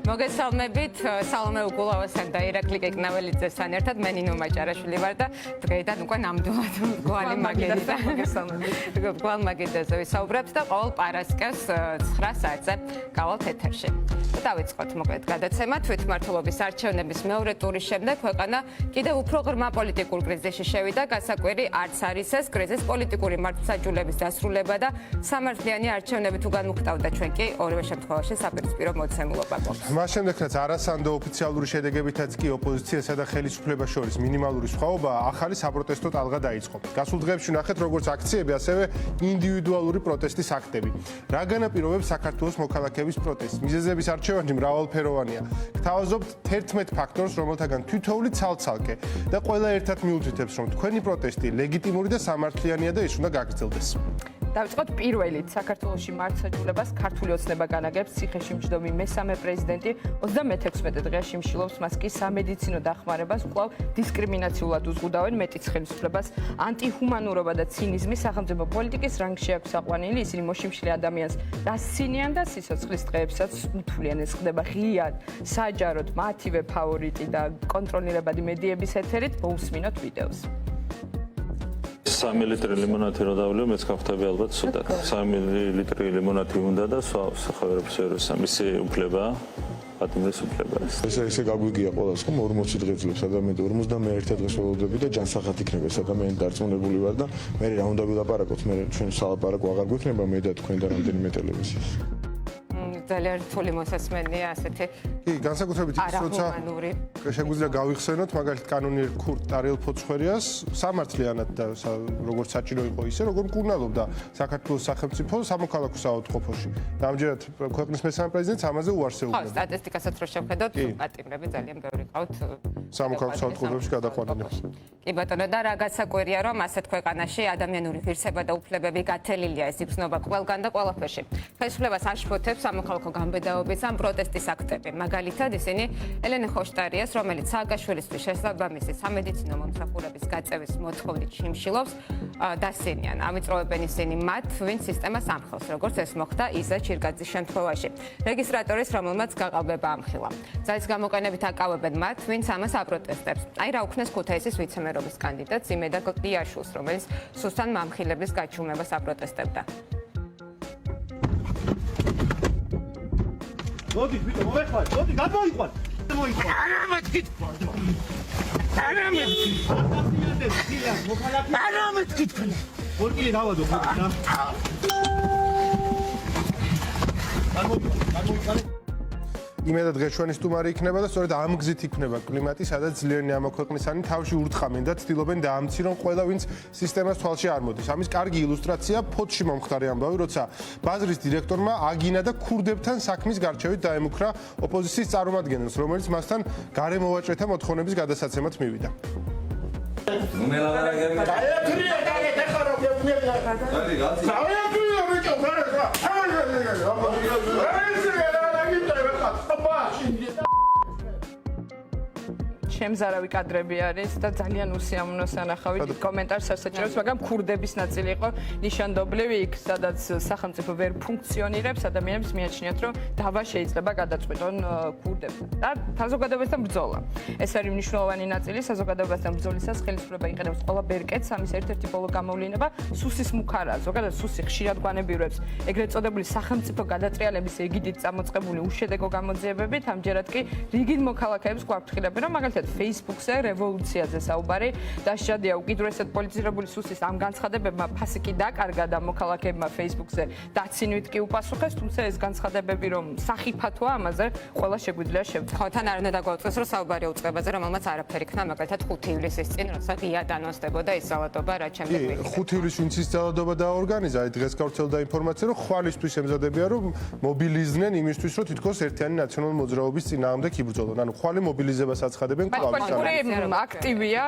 მოგესალმებით, სალომე უგულავასთან და ირაკლი კეკნაველიძესთან ერთად მე ნინო მაჭარაშვილი ვარ და დღეიდან უკვე ნამდვილად გვალი მაგიდაზე მოგესალმებით. გვალ მაგიდაზე ვისაუბრებთ და ყოველ პარასკევს 9 საათზე გავალთ ეთერში. დავიწყოთ მოკლედ გადაცემა თვითმმართველობის არჩევნების მეორე ტურის შემდეგ ქვეყანა კიდევ უფრო ღრმა პოლიტიკურ კრიზისში შევიდა. გასაკვირი არც არის ეს კრიზისი პოლიტიკური მართლმსაჯულების დასრულება და სამართლიანი არჩევნები თუ განმუხტავდა ჩვენ კი ორივე შემთხვევაში საპირისპირო მოცემულობა გვაქვს. მას შემდეგ რაც არასანდო ოფიციალური შედეგებითაც კი ოპოზიციასა და ხელისუფლებას შორის მინიმალური სხვაობა ახალი საპროტესტო ტალღა დაიწყო. გასულ დღეებში ნახეთ როგორც აქციები, ასევე ინდივიდუალური პროტესტის აქტები. რა განაპირობებს საქართველოს მოქალაქეების პროტესტს? მიზეზების არჩევანი მრავალფეროვანია. გთავაზობთ 11 ფაქტორს, რომელთაგან თითოეული ცალ-ცალკე და ყველა ერთად მიუთითებს, რომ თქვენი პროტესტი ლეგიტიმური და სამართლიანია და ის უნდა გაგრძელდეს. დავიწყოთ პირველით. საქართველოში მართლმსაჯულებას ქართული ოცნება განაგებს. ციხეში მჯდომი მესამე პრეზიდენტი 36 დღეში მშილობს, მას კი სამედიცინო დახმარებას კვლავ დისკრიმინაციულად უზღუდავენ. მეტიც ხელისუფლებას ანტიჰუმანურობა და ცინიზმი სახელმწიფო პოლიტიკის რანგში აქვს აყვანილი. ისინი მოშიმშილე ადამიანს დასცინიან და სიცოცხლის დღეებსაც უთვლიან. ეს ხდება ღიად, საჯაროდ, მათივე ფავორიტი და კონტროლირებადი მედიების ეთერით. მოусმინოთ ვიდეოს. 3 ლიტრი ლიმონადი რო დავლიო, მეც გავხდები ალბათ ცუდად. 3 ლიტრი ლიმონადი უნდა და სხვა სახელმწიფო სერვისი მისი უფლებაა. ადამიანის უფლებაა. ესე გაგვიგია ყველას ხომ 40 დღეძლებს ადამიანი 51 დღეს ველოდები და ჯანსაღად იქნება ეს ადამიანი დარწმუნებული ვარ და მე რა უნდა ვილაპარაკოთ, მე ჩვენ სალაპარაკო აღარ გვექნება მე და თქვენ და რამდენიმე ტელევიზიის. ძალიან რთული მოსასმენია ასეთი. კი, განსაკუთრებით ის როცა შეგვიძლია გავიხსენოთ მაგალითად კანონიერ ქურთ ტარიელ ფოცხვერიას სამართლიანად და როგორც საჭირო იყო ისე როგორ მკურნალობდა საქართველოს სახელმწიფო სამოქალაქო საავადმყოფოში. და ამჯერად ქვეყნის მესამე პრეზიდენტს ამაზე უარს ეუბნება. ხო, სტატისტიკასაც რო შევხედოთ, პატიმრები ძალიან ბევრი ყავთ სამოქალაქო საავადმყოფოში გადაყვანილებს. კი ბატონო, და რა გასაკვირია, რომ ასეთ ქვეყანაში ადამიანური ღირსება და უფლებები გათელილია, ეს იგრძნობა ყველგან და ყველაფერში. ხელისუფლებას აშფოთებს სამოქალაქო გამბედაობის ამ პროტესტის აქტები. მაგალითად, ისინი ელენე ხოშტარიას, რომელიც სააკაშვილისთვის შესაბამისი სამედიცინო მომსახურების გაწევის მოთხოვნით შიმშილობს, დასცინიან. ამიწროვებენ ისინი მათ, ვინც სისტემას ამხელს, როგორც ეს მოხდა იზა ჩირგაძის შემთხვევაში. რეგისტრატორის, რომელმაც გაყალბება ამხილა. ძალის გამოყენებით აკავებენ მათ, ვინც ამას აპროტესტებს. აი რა უქნეს ქუთაისის ვიცემერობის კანდიდატს იმედა გლიაშვილს, რომელიც სუსტან მამხილების გაჩუმებას აპროტესტებდა. მოდი ვიტო მოეხმარ, მოდი გადმოიყვან. მოიყვან. არა მეთქი. არა მეთქი. არა მეთქი. ორკილი გავადო ხოთი და. გადმოიყვან. იმედა დღეშვენი სტუმარი იქნება და სწორედ ამ გზით იქნება კლიმატი, სადაც ძლიერნი ამოქვეყნისანი თავში ურთხამენ და ცდილობენ დაამცირონ ყველა, ვინც სისტემას თვალში არ მოდის. ამის კარგი ილუსტრაცია ფოთში მომხდარი ამბავი, როცა ბაზრის დირექტორმა აგინა და ქურდებთან საქმის გარჩევით დაემუქრა ოპოზიციის წარმომადგენელს, რომელიც მასთან გარემოვაჭრეთა მოთხოვნების გადასაცემად მივიდა. შემზარავი კადრები არის და ძალიან უსიამოვნო სანახავი კომენტარს არ საჭიროებს, მაგრამ ქურდების ნაწილი იყო ნიშანდობლივი იქ, სადაც სახელმწიფო ვერ ფუნქციონირებს, ადამიანებს მიაჩნიათ, რომ დავა შეიძლება გადაწყვიტონ ქურდებთან. და საზოგადოებასთან ბრძოლა. ეს არის მნიშვნელოვანი ნაწილი საზოგადოებასთან ბრძოლისას ხელისუფლება იყენებს ყველა ბერკეტს, ამის ერთ-ერთი ბოლო გამოვლინება სუსის მუხარა. ზოგადად სუსი ხშირად გვანებირებს ეგრეთ წოდებული სახელმწიფო გადატრიალების ეგიდით წამოწყებული უშედეგო გამოძიებებით, ამჯერად კი რიგით მოქალაქეებს გვაფრთხილებენ, რომ მაგალითად Facebook-ზე რევოლუციაზე საუბარი დასჯადია უკიდურესად პოლიტიზირებული სუსის ამ განცხადებებმა ფასი კი დაკარგა და მოქალაქეებმა Facebook-ზე დაცინვით კი უპასუხეს, თუმცა ეს განცხადებები რომ სახიფათოა ამაზე ყველა შეგვიძლია შევთანხმოთ. ხო, თან არ უნდა დაგვაუწყდეს, რომ საუბარი უწყებაზე, რომელმაც არაფერი ქნა, მაგალითად 5 ივლისის წინ, როცა ღიად ანონსდებოდა ის ძალადობა, რაც შემდეგ კი, 5 ივლისს ვინც ის ძალადობა დააორგანიზა, დღეს გავრცელდა ინფორმაცია, რომ ხვალისთვის ემზადებიან, რომ მობილიზდნენ იმისთვის, რომ თითქოს ერთიანი ნაციონალური მოძრაობის წინააღმდეგ იბრძოლონ. ანუ ხვალე მობილიზებას აცხადებენ პოლიტიკური აქტივია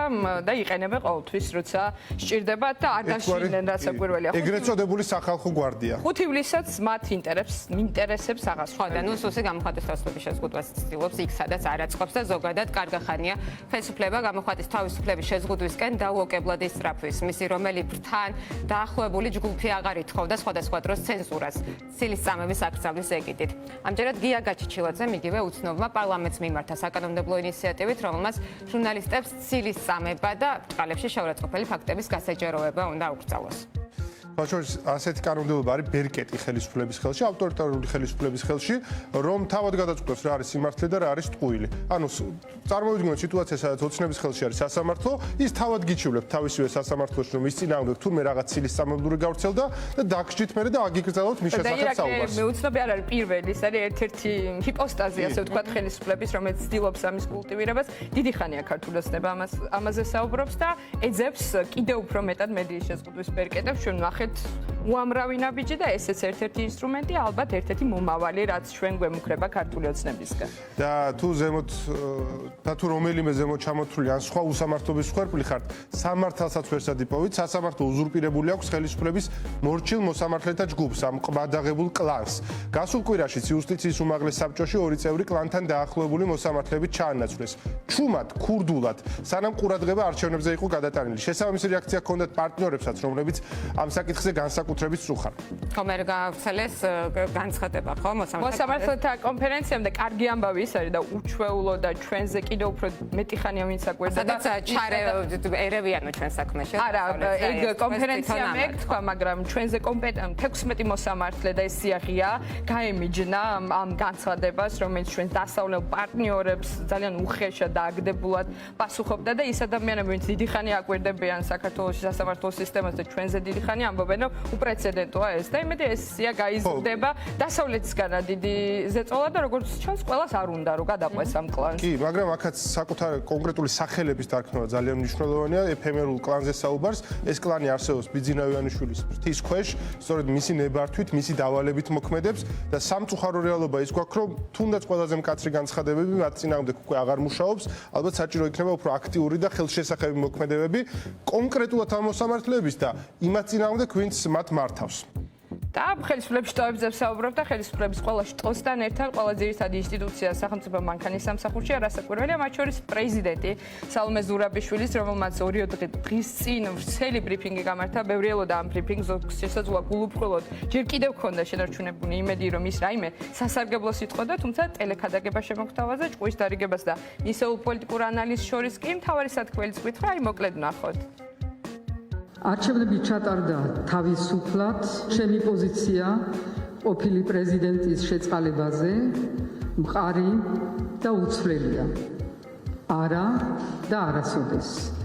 და იყენებენ ყოველთვის, როცა სჭირდებათ და არ დაშლინენ რასაკვირველია. ეგრეთ წოდებული სახალხო გვარდია. 5 ივლისსაც მათ ინტერესებს აღასრულებენ. ხო და ნუ სუსი გამოხატვის თავისუფლების შეზღუდვას ცდილობს იქ, სადაც არ აწყობს და ზოგადად კარგახანია ხელისუფლება გამოხატვის თავისუფლების შეზღუდვისკენ დაუოკებლად ისწრაფვის. მისი რომელი ფრთან დაახლოებული ჯგუფი აღარ ითხოვდა სხვადასხვა დროს ცენზურას ცილის წამების აკრძალვის ეგიდით. ამჯერად გია გაჩიჩილაძემ იგივე უცნობმა პარლამენტს მიმართა საკანონმდებლო ინიციატივით, რომელმაც ჟურნალისტებს ცილის წამება და ბრწყალებში შეურაცხყოფელი ფაქტების გასაჯაროება უნდა აკრძალოს. ბაშოვის ასეთი კანონმდებლობა არის ბერკეტი ხელისუფლების ხელში, ავტორიტარული ხელისუფლების ხელში, რომ თავად გადაწყვეტს რა არის სიმართლე და რა არის ტყუილი. ანუ წარმოვიდგინოთ სიტუაცია, სადაც ოცნების ხელში არის სასამართლო, ის თავად გიჩვენებს თავისივე სასამართლოში, რომ ის წინააღმდეგ თურმე რაღაც ცილის სამებური გავრცელდა და დაგჭით მე და აგიგრძელოთ მის შესახებ საუბარს. მე უცნობი არ არის პირველი, ეს არის ერთ-ერთი ჰიპოსტაზი, ასე ვთქვათ, ხელისუფლების, რომელიც ცდილობს ამის კულტივირებას. დიდი ხანია ქართული ოცნება ამაზე საუბრობს და ეძებს კიდევ უფრო მეტად მედიის შეზღუდვის ბერკეტებს. ჩვენ ნახეთ უამრავი ნაბიჯი და ესეც ერთ-ერთი ინსტრუმენტია, ალბათ ერთ-ერთი მომავალი, რაც ჩვენ გვემუქრება ქართული ოცნებისგან. და თუ ზემოთ და თუ რომელიმე ზემოთ ჩამოთვლილი ან სხვა უსამართლობის მსხვერპლი ხართ, სამართალსაც ვერსად იპოვით, სასამართლო უზურპირებული აქვს ხელისუფლების მორჩილ მოსამართლეთა ჯგუფს, ამ ყბადაღებულ კლანს. გასულ კვირაშიც იუსტიციის უმაღლეს საბჭოში 2 წევრი კლანთან დაახლოებული მოსამართლეებით ჩაანაცვლეს. ჩუმად, ქურდულად, სანამ ყურადღება არჩევნებზე იყო გადატანილი. შესაბამისი რეაქცია ჰქონდათ პარტნიორებსაც, რომლებიც ამ საკითხზე განსაკუთრებით წუხან. ხომერ გავცელეს განცხადება, ხო, მოსამართლეთა კონფერენციამ და კარგი ამბავი ის არის და უჩვეულო და ჩვენზე კიდევ უფრო მეტი ხანია ვინც აკვირდება. სადაც ერევიანო ჩვენ საქმეში. არა, ეგ კონფერენცია მე თქვა, მაგრამ ჩვენზე 16 მოსამართლე და ეს სიაღია გაემიჯნა ამ განცხადებას, რომელიც ჩვენ დასავლელ პარტნიორებს ძალიან უხეშად და აგდებულად პასუხობდა და ის ადამიანები, ვინც დიდი ხანია აკვირდებიან საქართველოს სასამართლო სისტემას და ჩვენზე დიდი ხანი ამბობენ, რომ უპრეცედენტოა ეს და იმედი ესია გაიზრდება დასავლეთისგან დიდი ზეწოლა და როგორც ჩანს, ყველას არ უნდა რომ გადაყვეს ამ კლანს. კი, მაგრამ აქაც საკუთარი კონკრეტული სახელების დარქმევა ძალიან მნიშვნელოვანია. ეფემერულ კლანზე საუბარს, ეს კლანი არსებობს ბიძინა ივანიშვილის ფრთის ქვეშ, სწორედ მისი ნებართვით, მისი დავალებით მოქმედებს და სამწუხარო რეალობა ის გვაქვს, რომ თუნდაც ყველაზე მკაცრი განცხადებები მათ წინააღმდეგ უკვე აღარ მუშაობს, ალბათ საჭირო იქნება უფრო აქტიური და ხელშესახები მოქმედებები კონკრეტულად ამ მოსამართლეების და იმათ წინააღმდეგ, ვინც მათ მართავს. და ხელისუფლების შტოებზე საუბრობ და ხელისუფლების ყველა შტოსთან ერთად ყველა ძირითადი ინსტიტუცია სახელმწიფო მანქანის სამსახურშია, რასაკვირველია, მათ შორის პრეზიდენტი სალომე ზურაბიშვილის, რომელმაც 2 დღის წინ ვრცელი ბრიფინგი გამართა, ბევრი ელოდა ამ ბრიფინგს, შესაძლოა გულუბრყვილოდ ჯერ კიდევ ქონდა შენარჩუნებული იმედი, რომ ის რაიმე სასარგებლოს იტყოდა, თუმცა ტელეკადაგება შემოგთავაზა ჭყვის დარიგებას და მისეულ პოლიტიკურ ანალიზს შორის კი მთავარი სათქმელი წვითხრა, აი მოკლედ ნახოთ. არჩევნები ჩატარდა თავისუფლად. ჩემი პოზიცია ყოფილი პრეზიდენტის შეწყალებაზე მყარი და უცვლელია. არა და არასოდეს.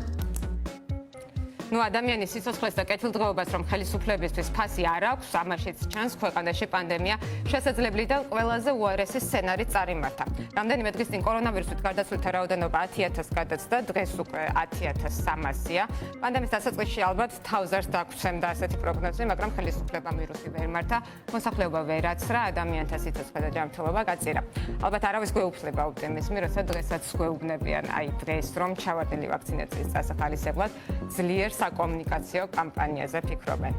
ნუ ადამიანის სიცოცხლეს და კეთილდღეობას რომ ხელისუფლებისთვის ფასი არ აქვს, ამაშიც ჩანს ქვეყანაში პანდემია შესაძლებლიდან ყველაზე უარესი სცენარით წარიმართა. რამდენიმე დღის წინ კორონავირუსით გარდაცვლილთა რაოდენობა 10,000 გადაცდა, დღეს უკვე 10,300-ია. პანდემიის დასაწყისში ალბათ თავს დაგვრცემდა ასეთი პროგნოზი, მაგრამ ხელისუფლებამ ვირუსი ვერ მართა, მოსახლეობა ვერაცრა, ადამიანთა სიცოცხლე და ჯანმრთელობა გაწირა. ალბათ არავის გვეუფლება ოპტიმიზმი, როცა დღესაც გვეუბნებიან, აი დღეს რომ ჩავარდნილი ვაქცინაციის დასახალისებლად ძლიერ საკომუნიკაციო კამპანიაზე ფიქრობენ.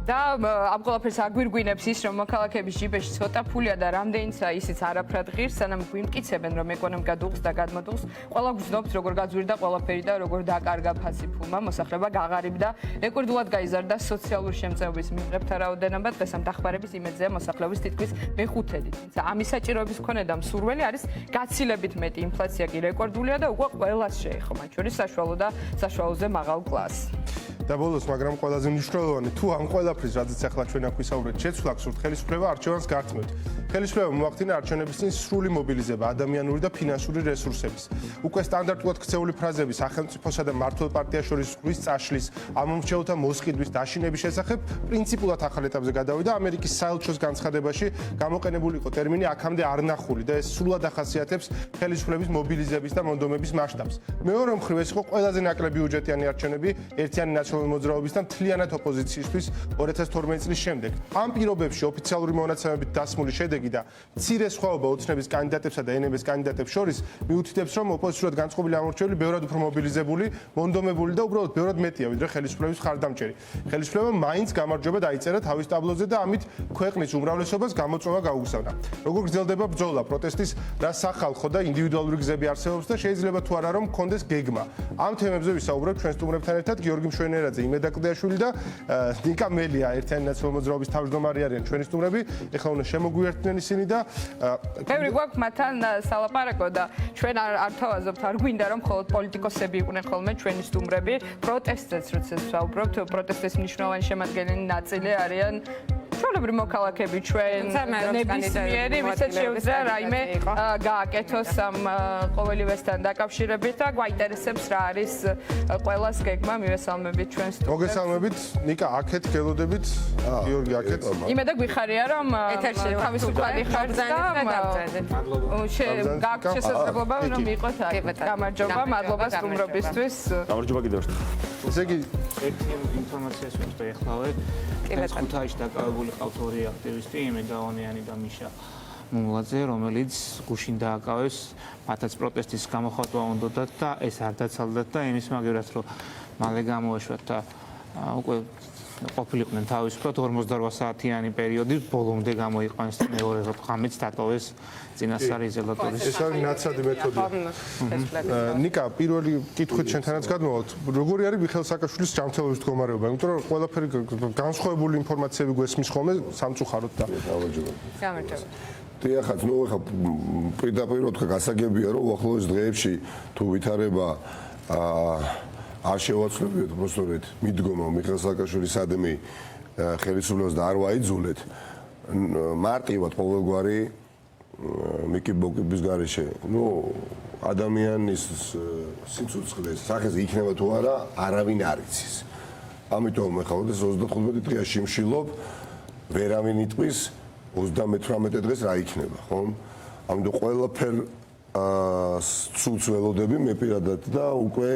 და ამ ყველაფერს აგვირგვინებს ის, რომ მოქალაქეების ჯიბეში ცოტა ფულია და რამდენიცა ისიც არაფრად ღირს, სანამ გვიმტკიცებენ, რომ ეკონომიკა დუღს და გადმოდუღს, ყველა გვზნობს, როგორ გაძვირდა ყველაფერი და როგორ დაკარგა ფასი ფულმა, მოსახლეობა გაღარიბდა, რეკორდულად გაიზარდა სოციალური შემწეობის მიღებთა რაოდენობა, დღეს ამ დახმარების იმედზეა მოსახლეობის თითქმის მეხუთედი. თუმცა ამის საჭიროების მქონე და მსურველი არის გაცილებით მეტი ინფლაცია კი რეკორდულია და უკვე ყველას შეეხო, მათ შორის საშუალო და საშუალოზე მაღალ კლასს. და ბოლოს, მაგრამ ყველაზე მნიშვნელოვანი, თუ ამ ყველაფრის, რადგან ახლა ჩვენ აქ ვისაუბრეთ, შეცვლა გსურთ ხელისუფლება არჩევანს გართმევთ. ხელისუფლება მოახდინა არჩევნების წინ სრული მობილიზება ადამიანური და ფინანსური რესურსების. უკვე სტანდარტულად ქცეული ფრაზები სახელმწიფოსა და მმართველ პარტიას შორის ზღვის წაშლის, ამომრჩევლთა მოსყიდვის, დაშინების შესახებ პრინციპულად ახალ ეტაპზე გადავიდა. ამერიკის საელჩოს განცხადებაში გამოყენებული იყო ტერმინი აქამდე არ ნახული და ეს სრულად ახასიათებს ხელისუფლების მობილიზების და მონდომების მასშტაბს. მეორე მხრივ ეს იყო ყველაზე ნაკლები ბიუჯეტიანი არჩევნები ერთიანი ნაციონალური მოძრაობის და მთლიანად ოპოზიციისთვის 2012 წლის შემდეგ. ამ პირობებში ოფიციალური მონაცემებით დასმული შედეგი და მცირე სხვაობა ოცნების კანდიდატებსა და ენების კანდიდატებს შორის მიუთითებს, რომ ოპოზიციურად განწყობილი ამორჩეველი ბევრად უფრო მობილიზებული, მონდომებული და უბრალოდ ბევრად მეტია, ვიდრე ხელისუფლების ხარდამჭერი. ხელისუფლებამ მაინც გამარჯვება დაიწერა თავის ტაბლოზე და ამით ქვეყნის უმრავლესობას გამოწვევა გაუგზავნა. როგორ გრძელდება ბრძოლა პროტესტის რა სახალხო და ინდივიდუალური გზები არსებობს და შეიძლება თუ არა რომ კონდეს გეგმა. ამ თემებზე ვისაუბრებ ჩვენ სტუმრებთან ერთად გიორგი მშვენიერაძე, იმედა კლდიაშვილი და ნიკა მელია, ერთიანი ნაციონალური მოძრაობის თავმჯდომარე არიან ჩვენი სტუმრები. ეხლა უნდა შემოგვიერთდნენ ისინი და ბევრი გვაქვს მათთან სალაპარაკო და ჩვენ არ თავაზობთ, არ გვინდა რომ მხოლოდ პოლიტიკოსები იყვნენ ხოლმე ჩვენი სტუმრები. პროტესტებს როცა ვსაუბრობთ, პროტესტის მნიშვნელოვანი შემადგენელი ნაწილი არიან ჩვეულებრივი მოქალაქეები, ჩვენ ნებისმიერი, ვისაც შეუძლია რაიმე გააკეთოს ამ ყოველივესთან დაკავშირებით და გვაინტერესებს რა არის ყველას გეგმა. მივესალმებით ჩვენ სტუმრებს. მოგესალმებით, ნიკა, აქეთ გელოდებით, გიორგი აქეთ. იმედა გვიხარია რომ თავისუფალი ხართ და გააქვთ შესაძლებლობა რომ იყოთ აქ. გამარჯობა, მადლობა სტუმრობისთვის. გამარჯობა კიდევ ერთხელ. ესე იგი ერთი ინფორმაციას ვიხდი ახლავე. ხუთაისში დაკავებული ყავთ ორი აქტივისტი, იმედა ონიანი და მიშა მუმლაძე, რომელიც გუშინ დააკავეს, მათაც პროტესტის გამოხატვა უნდათ და ეს არ დაცალდათ და იმის მაგერად რომ მალე გამოაშვათ და უკვე ყოფილიყვნენ თავისუფლად 48 საათიანი პერიოდი ბოლომდე გამოიყვანეს და მეორე ღამეც დატოვეს წინასწარ იზოლატორის. ეს არის ნაცადი მეთოდი. ნიკა, პირველი კითხვით შენთანაც გადმოვალთ. როგორი არის მიხეილ სააკაშვილის ჯანმრთელობის მდგომარეობა? იმიტომ რომ ყველაფერი განსხვავებული ინფორმაციები გვესმის ხოლმე სამწუხაროდ და გამარჯობა. დიახაც, ნუ ახლა პირდაპირ თქვა გასაგებია რომ უახლოეს დღეებში თუ ვითარება არ შევაცვლებიოთ უბრალოდ მიდგომა მიხეილ სააკაშვილის სადმი ხელისუფლებას და არ ვაიძულეთ მარტივად ყოველგვარი მიკი ბოკების გარეშე. ნუ ადამიანის სიცოცხლეს სახეზე იქნება თუ არა, არავინ არ იცის. ამიტომ ახლა 25 დღეა შიმშილობ, ვერავინ იტყვის 38 დღეს რა იქნება, ხო? ამიტომ ყველაფერ ცუც ველოდები მე პირადად და უკვე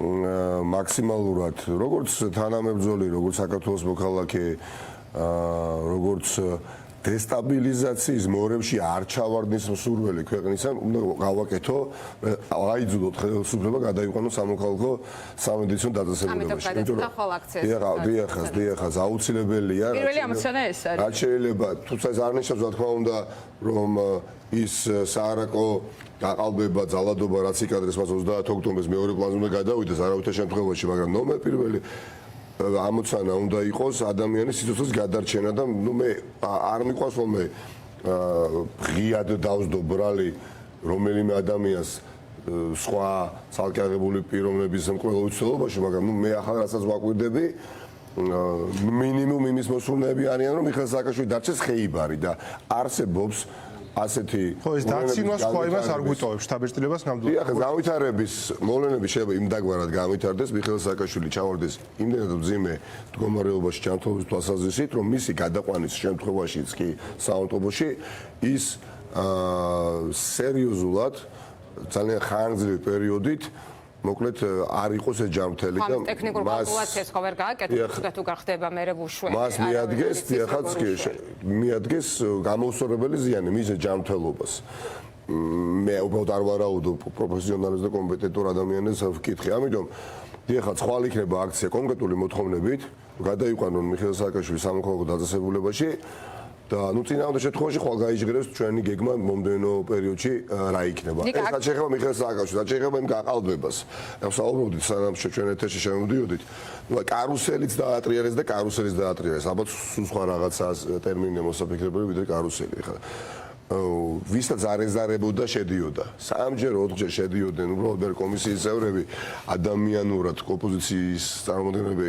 მაქსიმალურად როგორც თანამებრძოლი, როგორც საქართველოს მოქალაქე, როგორც დესტაბილიზაციის მორევში არ ჩავარდნის მსურველი ქვეყნისა, უნდა გავაკეთო, აიძულოთ ხელისუფლება გადაიყვანოს სამოქალაქო სამედიცინო დაწესებულებაში. დიახაც, აუცილებელია. პირველი ამოცანა ეს არის. რაც შეიძლება, თუმცა ეს არ ნიშნავს, რა თქმა უნდა, რომ ის საარაკო გაყალბება, ძალადობა, რაც იკადრეს მას 30 ოქტომბერს მეორე პლანზე უნდა გადავიდეს არავითარ შემთხვევაში, მაგრამ ნომერ პირველი ამოცანა უნდა იყოს ადამიანის სიცოცხლის გადარჩენა და ნუ მე არ მიყვარს რომ მე ღიად დავსდო ბრალი რომელიმე ადამიანს სხვა ცალკე აღებული პიროვნების მკვლელ უცდელობაში, მაგრამ ნუ მე ახლა რასაც ვაკვირდები მინიმუმ იმის მოსულნეები არიან რომ მიხეილ სააკაშვილი დარჩეს ხეიბარი და არსებობს ასეთი ხო ეს დაცინვას სხვა იმას არ გვიტოვებს შთაბეჭდილებას ნამდვილად. დიახ, გავითარების მოვლენები შეიძლება იმ დაგვარად გავითარდეს მიხეილ სააკაშვილი ჩავარდეს იმდენად მძიმე მდგომარეობაში ჯანმრთელობის თვალსაზრისით, რომ მისი გადაყვანის შემთხვევაშიც კი საავტობუსში ის სერიოზულად ძალიან ხანგრძლივი პერიოდით მოკლედ არ იყოს ეს ჯანმრთელი და ტექნიკურ კალკულაციას ხო ვერ გააკეთებთ თუ გახდება მერე უშველი. მას მიადგეს, დიახაც მიადგეს გამოუსწორებელი ზიანი მის ჯანმრთელობას. მე უბრალოდ არ ვარაუდობ პროფესიონალებს და კომპეტენტურ ადამიანებს ვკითხე. ამიტომ დიახაც ხვალ იქნება აქცია კონკრეტული მოთხოვნებით, გადაიყვანონ მიხეილ სააკაშვილის სამოქალაქო დაწესებულებაში და ნუ წინააღმდეგ შემთხვევაში ხვალ გაიჟღერებს ჩვენი გეგმა მომდევნო პერიოდში რა იქნება. ეს რაც შეეხება მიხეილ სააკაშვილს, რაც შეეხება იმ გაყალბებას. ახლა საუბრობდით სანამ ჩვენ ეთერში შემოვიდიოდით, ნუ კარუსელიც დაატრიალეს და კარუსელის დაატრიალეს. ალბათ სულ სხვა რაღაცა ტერმინია მოსაფიქრებელი ვიდრე კარუსელი. ახლა ვისაც არ ეზარებოდა შედიოდა. სამჯერ 4ჯერ შედიოდნენ უბრალოდ კომისიის წევრები ადამიანურად ოპოზიციის წარმომადგენლები